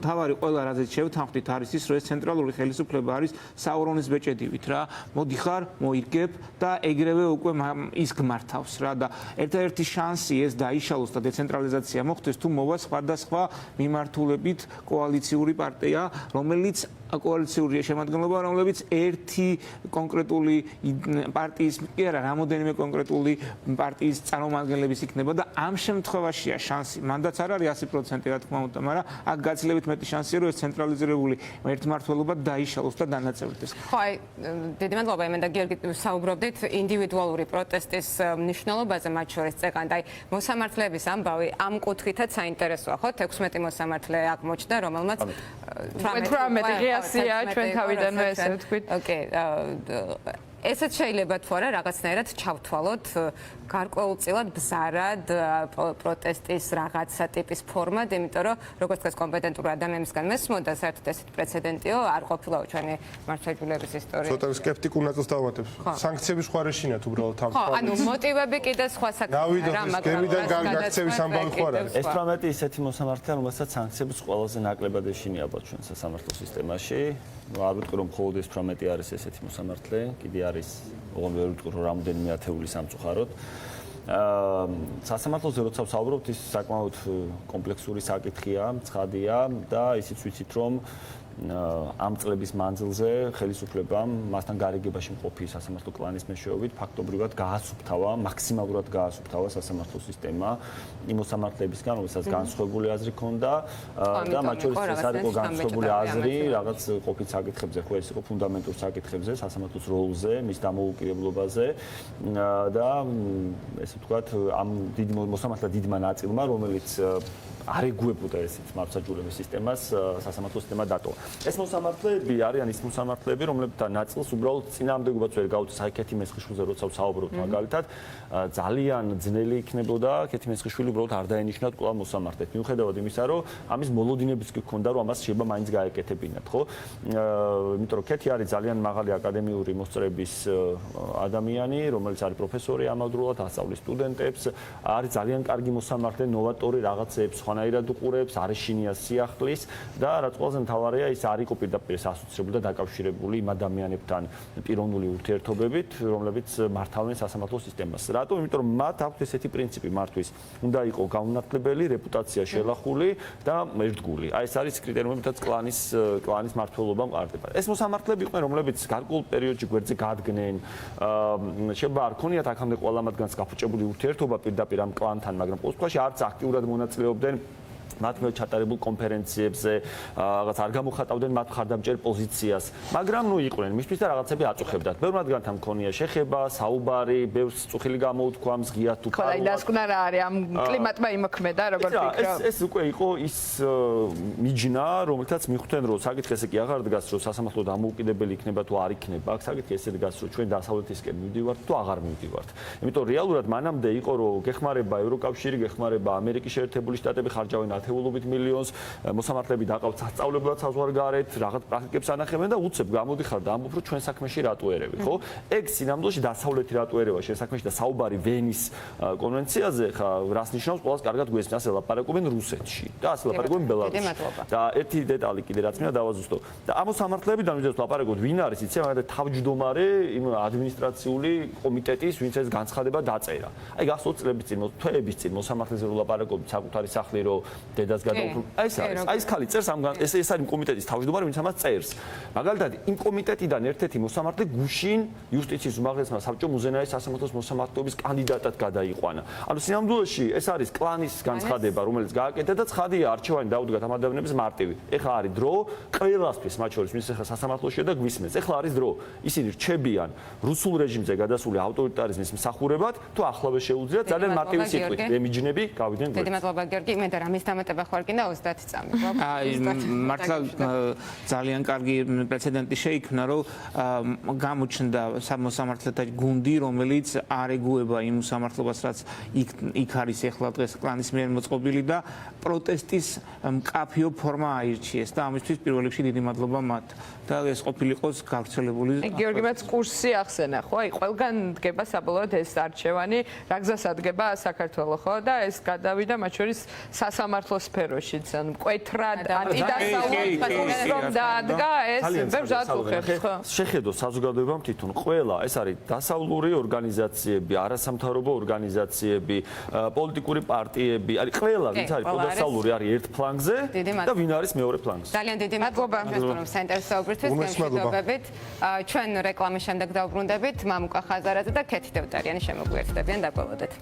მთავარი ყველა რაზეც შევთანხმდით არის ის, რომ ეს ცენტრალური ხელისუფლება არის საურონის ბეჭედივით რა. მოდიხარ, მოიგებ და ეგრევე უკვე ის გმართავს რა და ერთ-ერთი შანსი ეს დაიშალოს და დეცენტრალიზაცია მოხდეს თუ მოვა სხვადასხვა მიმართულებით კოალიციური პარტია, რომელიც კოალიციური შემადგენლობა, რომლებიც ერთი კონკრეტული პარტიის კი არა, რამოდენიმე კონკრეტული პარტიის წარმომადგენლების იქნება და ამ შემთხვევაშია შანსი. მანდაც არ არის 100% რა თქმა უნდა, მაგრამ აქ გაცილებით მეტი შანსია, რომ ეს ცენტრალიზირებული ერთმართველობა დაიშალოს და დანაწევრდეს. ხო, აი, დიდი მადლობა იმენ და გიორგი საუბრობდით ინდივიდუალური პროტესტის მნიშვნელობაზე, მათ შორის წეგანდა. აი, მოსამართლეების ამბავი ამ კუთხითაც საინტერესოა, ხო? 16 მოსამართლე აღმოჩნდა, რომელმაც 18 ღია ოპერაცია ჩვენ თავიდანვე ესე ვთქვით. ოკეი, ესეც შეიძლება თუ არა რაღაცნაირად ჩავთვალოთ გარკვეულწილად ბზარად პროტესტის რაღაცა ტიპის ფორმად, იმიტომ რომ როგორც თქვენ კომპეტენტური ადამიანისგან მესმოდა, საერთოდ ესეთი პრეცედენტიო არ ყოფილაო ჩვენი მართლმსაჯულების ისტორიაში. ცოტა სკეპტიკურ ნაწილს დავუმატებს. სანქციების სხვა არ ეშინათ უბრალოდ ამ. ხო, ანუ მოტივები კიდე სხვა საქმეა რა, მაგრამ გემიდან გაქცევის ამბავი ხო არ არის. ეს 18 ისეთი მოსამართლეა, რომელსაც სანქციების ყველაზე ნაკლებად ეშინია ალბათ ჩვენ სასამართლო სისტემაში. არ ვიტყვი რომ მხოლოდ ეს 18 არის ესეთი მოსამართლე, კიდე არის ოღონდ ვერ ვიტყვი რომ რამდენიმე ათეული სამწუხაროდ. სასამართლოზე როცა ვსაუბრობთ, ის საკმაოდ კომპლექსური საკითხია, ცხადია და ისიც ვიცით რომ ამ წლების მანძილზე ხელისუფლებამ მასთან გარიგებაში მყოფი სასამართლო კლანის მეშვეობით ფაქტობრივად გაასუფთავა, მაქსიმალურად გაასუფთავა სასამართლო სისტემა იმ მოსამართლეებისგან, რომელსაც განსხვავებული აზრი ჰქონდა და მათ შორის ეს არ იყო განსხვავებული აზრი რაღაც ყოფილ საკითხებზე, ხო ეს იყო ფუნდამენტურ საკითხებზე, სასამართლოს როლზე, მის დამოუკიდებლობაზე და ესე ვთქვათ, ამ დიდი მოსამართლე დიდმა ნაწილმა, რომელიც არ ეგუებოდა ესეთ მართლმსაჯულების სისტემას, სასამართლო სისტემა დატოვა. ეს მოსამართლეები არიან ის მოსამართლეები, რომლებთან ნაწილს უბრალოდ წინააღმდეგობაც ვერ გაუწეს. აი ქეთი მესხიშვილზე როცა ვსაუბრობთ მაგალითად, ძალიან ძნელი იქნებოდა ქეთი მესხიშვილი უბრალოდ არ დაენიშნათ კვლავ მოსამართლედ. მიუხედავად იმისა, რომ ამის მოლოდინებიც კი ჰქონდა, რომ ამას შეიძლება მაინც გაეკეთებინათ, ხო? იმიტომ რომ ქეთი არის ძალიან მაღალი აკადემიური მოსწრების ადამიანი, რომელიც არის პროფესორი ამავდროულად, ასწავლის სტუდენტებს, არის ძალიან კარგი მოსამართლე, ნოვატორი რაღაცეებს ხანაირად უყურებს, არ ეშინია სიახლის და რაც ყველაზე მთავარია, ის არ იყო პირდაპირ ასოცირებული და დაკავშირებული იმ ადამიანებთან პიროვნული ურთიერთობებით, რომლებიც მართავენ სასამართლო სისტემას. რატომ? იმიტომ რომ მათ აქვთ ესეთი პრინციპი მართვის. უნდა იყო გაუნათლებელი, რეპუტაცია შელახული და ერთგული. აი ეს არის კრიტერიუმებითაც კლანის მმართველობა მყარდება. ეს მოსამართლეები იყვნენ, რომლებიც გარკვეულ პერიოდში გვერდზე გადგნენ. შეიძლება არ ქონიათ აქამდე ყველა მათგანს გაფუჭებული ურთიერთობა პირდაპირ ამ კლანთან, მაგრამ ყოველ შემთხვევაში არც აქტიურად მონაწილეობდნენ მათ მიერ ჩატარებულ კონფერენციებზე, რაღაც არ გამოხატავდნენ მათ მხარდამჭერ პოზიციას, მაგრამ ნუ იყვნენ, მისთვის და რაღაცები აწუხებდათ. ბევრ მათგანთან მქონია შეხება, საუბარი, ბევრს წუხილი გამოუთქვა, მსგიათ თუ ხო, აი დასკვნა რა არის ამ კლიმატმა იმოქმედა, როგორც ფიქრობ. ეს უკვე იყო ის მიჯნა, რომელთაც მიხვდნენ, რომ საკითხი ესე კი აღარ დგას, რომ სასამართლო დამოუკიდებელი იქნება თუ არ იქნება. აქ საკითხი ესე დგას, რომ ჩვენ დასავლეთისკენ მივდივართ თუ აღარ მივდივართ. იმიტომ რეალურად მანამდე იყო, რომ გეხმარება ევროკავშირი, გეხმარება ამერიკის შეერთებული შტატები ხარჯავენ ათეულობით მილიონს, მოსამართლეები დაყავთ სასწავლებლად საზღვარგარეთ, რაღაც პრაქტიკებს ანახებენ და უცებ გამოდიხარ და ამბობ, რომ ჩვენ საქმეში რატო ერევი, ხო? ეგ სინამდვილეში დასავლეთი რატო ერევა შენ საქმეში და საუბარი ვენის კონვენციაზე, ხა რას ნიშნავს, ყველას კარგად გვესმის, ასე ლაპარაკობენ რუსეთში და ასე ლაპარაკობენ ბელარუსში. და ერთი დეტალი კიდე რაც მინდა დავაზუსტო. და ამ მოსამართლეებიდან ვიდრე ლაპარაკობთ, ვინ არის, იცი, მაგალითად თავმჯდომარე იმ ადმინისტრაციული კომიტეტის, ვინც ეს განცხადება დაწერა. აი გასულ წლების წინ, თვეების წინ მოსამართლეზე ლაპარაკობთ საკუთარი სახლი რო დედას გადაუბრუნდა. ეს არის. აი ეს ხალი წერს ამ ეს არის კომიტეტის თავმჯდომარე, ვინც ამას წერს. მაგალითად, იმ კომიტეტიდან ერთ-ერთი მოსამართლე გუშინ იუსტიციის უმაღლესმა საბჭომ უზენაეს სასამართლოს მოსამართლეობის კანდიდატად გადაიყვანა. ანუ სინამდვილეში ეს არის კლანის განცხადება, რომელიც გააკეთა და ცხადია არჩევანი დაუდგათ ამ ადამიანების მარტივი. ეხლა არის დრო ყველასთვის, მათ შორის ვინც ეხლა სასამართლოშია და გვისმენს. ეხლა არის დრო. ისინი რჩებიან რუსულ რეჟიმზე გადასული ავტორიტარიზმის მსახურებად, თუ ახლავე შეუძლიათ ძალიან მარტივი სიტყვით ემიჯნები გავიდნენ გვერდზე. დიდი მადლობა გიორგი, მე და რამის დამატება ხარ კიდე 30 წამი. აი მართლა ძალიან კარგი პრეცედენტი შეიქმნა, რომ გამოჩნდა მოსამართლეთა გუნდი, რომელიც არ ეგუება იმ მოსამართლობას, რაც იქ არის ეხლა დღეს კლანის მიერ მოწყობილი და პროტესტის მკაფიო ფორმა აირჩიეს და ამისთვის პირველ რიგში დიდი მადლობა მათ და ეს ყოფილიყოს გავრცელებული. გიორგი მეც კურსი ახსენა, ხო? აი ყველგან დგება საბოლოოდ ეს არჩევანი, რა გზას ადგება საქართველო, ხო? და ეს გადავიდა მათ შორის სასამართლო სფეროშიც, ანუ მკვეთრად ანტიდასავლური რომ დაადგა ეს ბევრს აწუხებს, ხო? შეხედო საზოგადოებამ თვითონ ყველა ეს არის დასავლური ორგანიზაციები, არასამთავრობო ორგანიზაციები, პოლიტიკური პარტიები, არის ყველა ვინც არის დასავლური არის ერთ ფლანგზე და ვინ არის მეორე ფლანგზე. ძალიან დიდი მადლობა რომ საინტერესოებისთვის გემშვიდობებით. ჩვენ რეკლამის შემდეგ დავბრუნდებით მამუკა ხაზარაძე და ქეთი დევტარიანი შემოგვიერთდებიან, დაგველოდეთ.